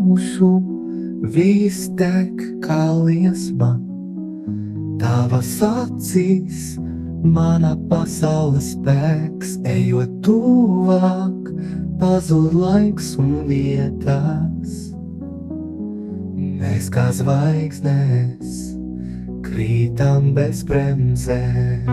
mūsu, viss deg kā liesma. Tavas acīs, mana pasaules spēks, ejot tuvāk, pazūd laiks un vietas. Mēs kā zvaigznes krītam bez bremzēm.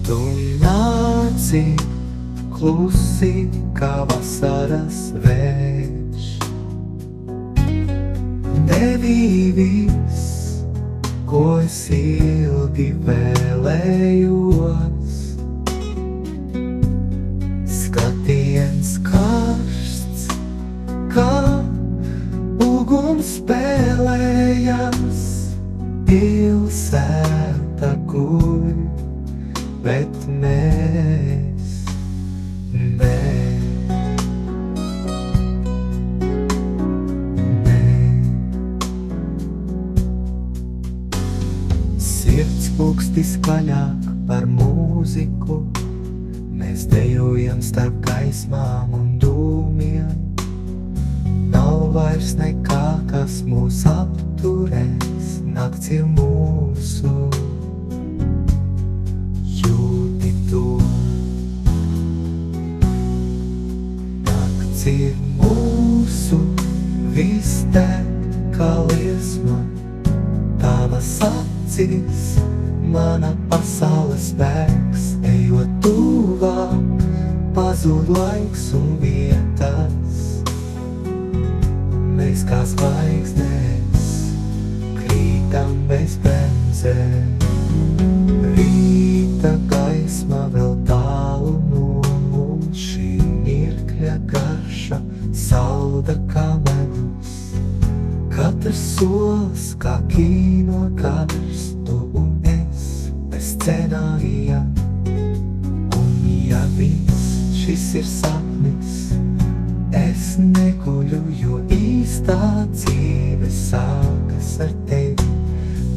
Tu nāci klusi kā vasaras vējš, tevī viss, ko es ilgi vēlējos. Skatiens karsts, kā uguns spēlējas, pilsēta guļ, bet mēs. Sirds pulksti skaļāk par mūziku, mēs dejojam starp gaismām un dūmiem. Nav vairs nekā, kas mūs apturēs, nakts ir mūsu. Jūti to. Nakts ir mūsu, viss deg kā liesma. Tavas acīs, mana pasaules spēks, ejot tuvāk, pazūd laiks un vietas. Mēs kā zvaigznes krītam bez bremzēm. Rīta gaisma vēl tālu no mums, šī mirkļa garša salda kā medus. Katrs solis kā kino kadrs, tu un es bez scenārija. Un ja viss šis ir sapnis, es neguļu, jo īstā dzīve sākas ar tevi.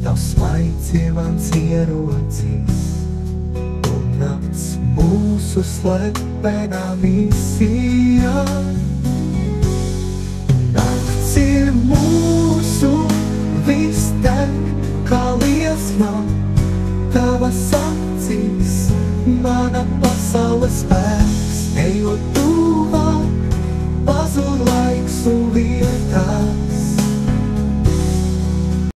Tavs smaids ir mans ierocis, un nakts mūsu slepenā misija. Nakts ir mūsu, viss deg kā liesma. Tavas acīs, mana pasaules spēks, ejot tuvāk, pazūd laiks un vietā.